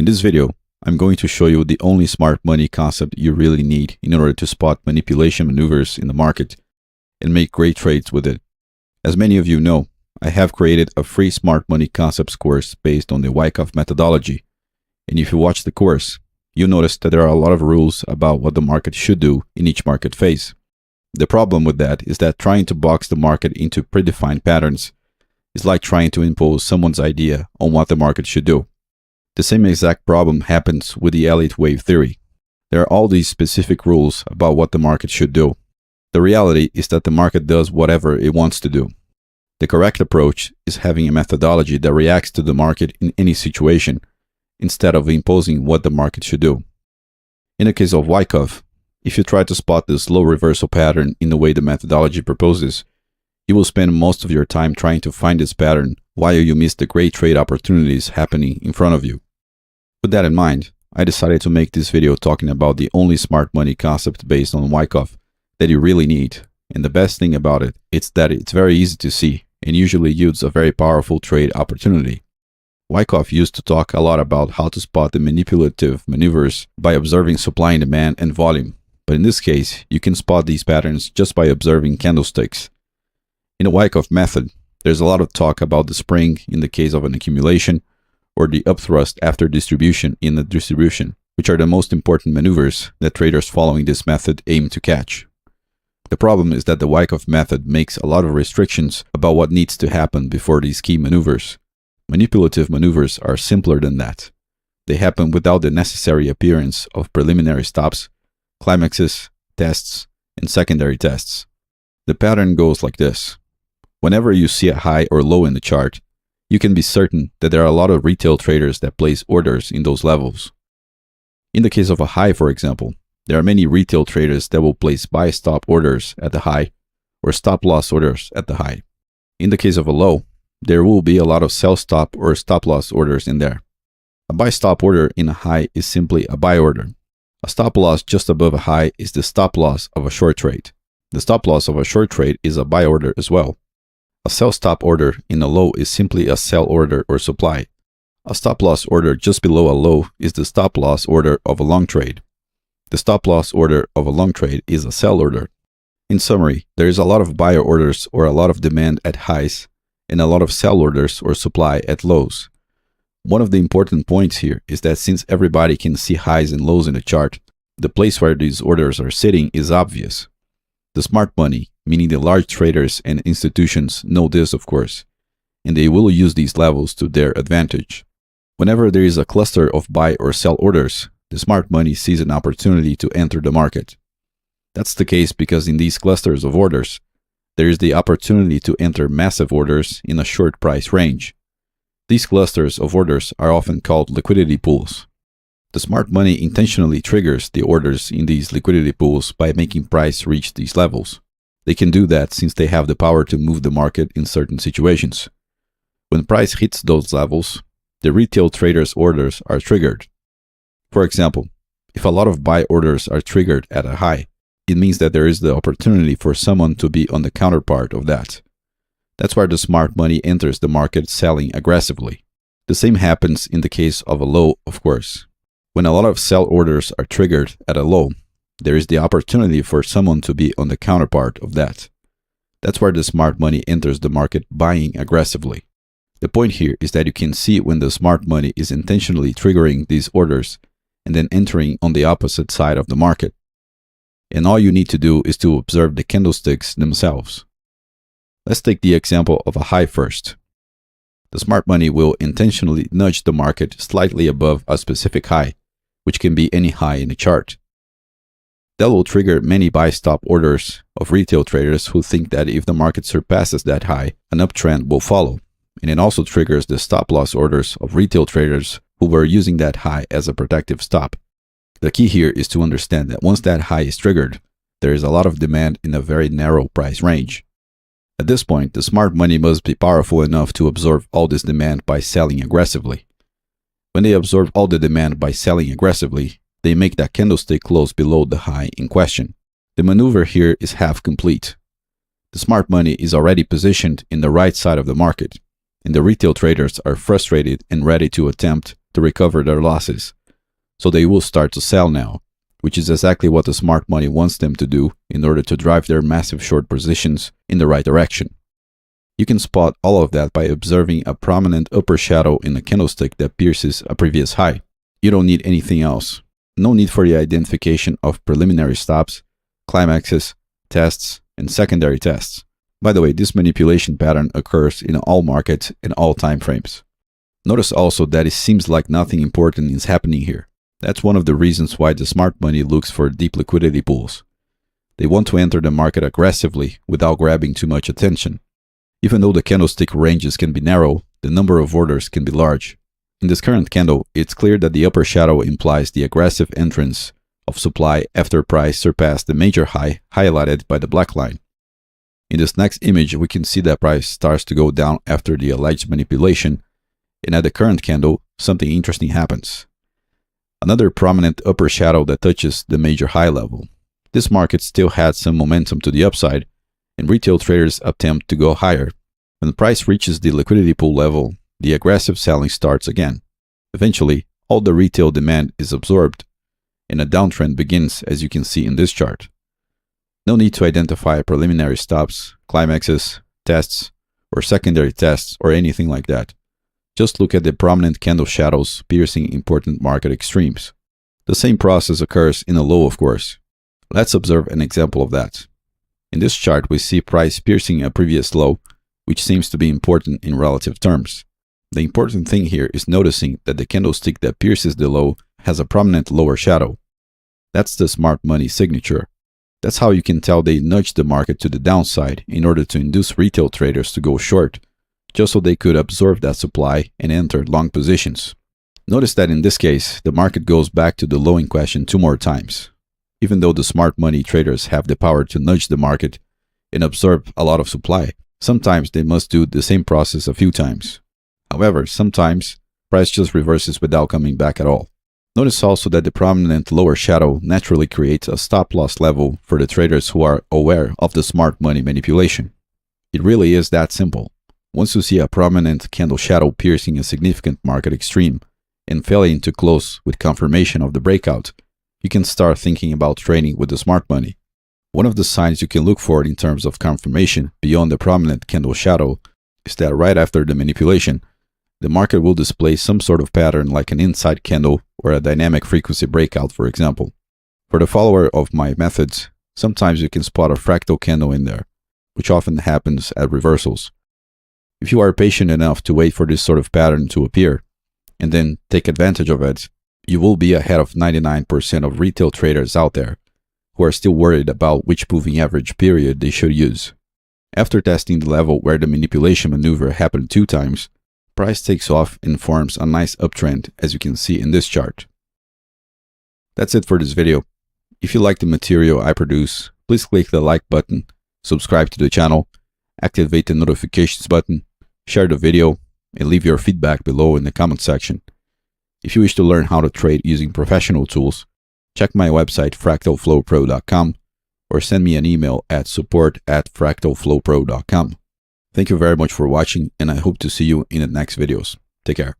this video, I'm going to show you the only smart money concept you really need in order to spot manipulation maneuvers in the market and make great trades with it. As many of you know, I have created a free smart money concepts course based on the Wyckoff methodology. And if you watch the course, you'll notice that there are a lot of rules about what the market should do in each market phase. The problem with that is that trying to box the market into predefined patterns is like trying to impose someone's idea on what the market should do. The same exact problem happens with the Elliott Wave theory. There are all these specific rules about what the market should do. The reality is that the market does whatever it wants to do. The correct approach is having a methodology that reacts to the market in any situation, instead of imposing what the market should do. In the case of Wyckoff, if you try to spot the slow reversal pattern in the way the methodology proposes, you will spend most of your time trying to find this pattern while you miss the great trade opportunities happening in front of you. With that in mind, I decided to make this video talking about the only smart money concept based on Wyckoff that you really need. And the best thing about it is that it's very easy to see and usually yields a very powerful trade opportunity. Wyckoff used to talk a lot about how to spot the manipulative maneuvers by observing supply and demand and volume. But in this case, you can spot these patterns just by observing candlesticks. In the Wyckoff method, there's a lot of talk about the spring in the case of an accumulation, or the upthrust after distribution in the distribution, which are the most important maneuvers that traders following this method aim to catch. The problem is that the Wyckoff method makes a lot of restrictions about what needs to happen before these key maneuvers. Manipulative maneuvers are simpler than that. They happen without the necessary appearance of preliminary stops, climaxes, tests, and secondary tests. The pattern goes like this. Whenever you see a high or low in the chart, you can be certain that there are a lot of retail traders that place orders in those levels. In the case of a high, for example, there are many retail traders that will place buy-stop orders at the high or stop-loss orders at the high. In the case of a low, there will be a lot of sell-stop or stop-loss orders in there. A buy-stop order in a high is simply a buy order. A stop-loss just above a high is the stop-loss of a short trade. The stop-loss of a short trade is a buy order as well. A sell-stop order in a low is simply a sell order or supply. A stop-loss order just below a low is the stop-loss order of a long trade. The stop-loss order of a long trade is a sell order. In summary, there is a lot of buyer orders or a lot of demand at highs and a lot of sell orders or supply at lows. One of the important points here is that since everybody can see highs and lows in the chart, the place where these orders are sitting is obvious. The smart money, meaning the large traders and institutions, know this, of course, and they will use these levels to their advantage. Whenever there is a cluster of buy or sell orders, the smart money sees an opportunity to enter the market. That's the case because in these clusters of orders, there is the opportunity to enter massive orders in a short price range. These clusters of orders are often called liquidity pools. The smart money intentionally triggers the orders in these liquidity pools by making price reach these levels. They can do that since they have the power to move the market in certain situations. When price hits those levels, the retail traders' orders are triggered. For example, if a lot of buy orders are triggered at a high, it means that there is the opportunity for someone to be on the counterpart of that. That's where the smart money enters the market selling aggressively. The same happens in the case of a low, of course. When a lot of sell orders are triggered at a low, there is the opportunity for someone to be on the counterpart of that. That's where the smart money enters the market buying aggressively. The point here is that you can see when the smart money is intentionally triggering these orders and then entering on the opposite side of the market. And all you need to do is to observe the candlesticks themselves. Let's take the example of a high first. The smart money will intentionally nudge the market slightly above a specific high, which can be any high in the chart. That will trigger many buy-stop orders of retail traders who think that if the market surpasses that high, an uptrend will follow. And it also triggers the stop-loss orders of retail traders who were using that high as a protective stop. The key here is to understand that once that high is triggered, there is a lot of demand in a very narrow price range. At this point, the smart money must be powerful enough to absorb all this demand by selling aggressively. When they absorb all the demand by selling aggressively, they make that candlestick close below the high in question. The maneuver here is half complete. The smart money is already positioned in the right side of the market, and the retail traders are frustrated and ready to attempt to recover their losses. So they will start to sell now, which is exactly what the smart money wants them to do in order to drive their massive short positions in the right direction. You can spot all of that by observing a prominent upper shadow in a candlestick that pierces a previous high. You don't need anything else. No need for the identification of preliminary stops, climaxes, tests, and secondary tests. By the way, this manipulation pattern occurs in all markets and all time frames. Notice also that it seems like nothing important is happening here. That's one of the reasons why the smart money looks for deep liquidity pools. They want to enter the market aggressively without grabbing too much attention. Even though the candlestick ranges can be narrow, the number of orders can be large. In this current candle, it's clear that the upper shadow implies the aggressive entrance of supply after price surpassed the major high highlighted by the black line. In this next image, we can see that price starts to go down after the alleged manipulation, and at the current candle, something interesting happens. Another prominent upper shadow that touches the major high level. This market still had some momentum to the upside, and retail traders attempt to go higher. When the price reaches the liquidity pool level, the aggressive selling starts again. Eventually, all the retail demand is absorbed, and a downtrend begins, as you can see in this chart. No need to identify preliminary stops, climaxes, tests, or secondary tests, or anything like that. Just look at the prominent candle shadows piercing important market extremes. The same process occurs in a low, of course. Let's observe an example of that. In this chart, we see price piercing a previous low, which seems to be important in relative terms. The important thing here is noticing that the candlestick that pierces the low has a prominent lower shadow. That's the smart money signature. That's how you can tell they nudged the market to the downside in order to induce retail traders to go short, just so they could absorb that supply and enter long positions. Notice that in this case, the market goes back to the low in question 2 more times. Even though the smart money traders have the power to nudge the market and absorb a lot of supply, sometimes they must do the same process a few times. However, sometimes price just reverses without coming back at all. Notice also that the prominent lower shadow naturally creates a stop loss level for the traders who are aware of the smart money manipulation. It really is that simple. Once you see a prominent candle shadow piercing a significant market extreme and failing to close with confirmation of the breakout, you can start thinking about trading with the smart money. One of the signs you can look for in terms of confirmation beyond the prominent candle shadow is that right after the manipulation, the market will display some sort of pattern like an inside candle or a dynamic frequency breakout, for example. For the follower of my methods, sometimes you can spot a fractal candle in there, which often happens at reversals. If you are patient enough to wait for this sort of pattern to appear, and then take advantage of it, you will be ahead of 99% of retail traders out there who are still worried about which moving average period they should use. After testing the level where the manipulation maneuver happened 2 times, price takes off and forms a nice uptrend, as you can see in this chart. That's it for this video. If you like the material I produce, please click the like button, subscribe to the channel, activate the notifications button, share the video, and leave your feedback below in the comment section. If you wish to learn how to trade using professional tools, check my website fractalflowpro.com or send me an email at support@fractalflowpro.com. Thank you very much for watching, and I hope to see you in the next videos. Take care.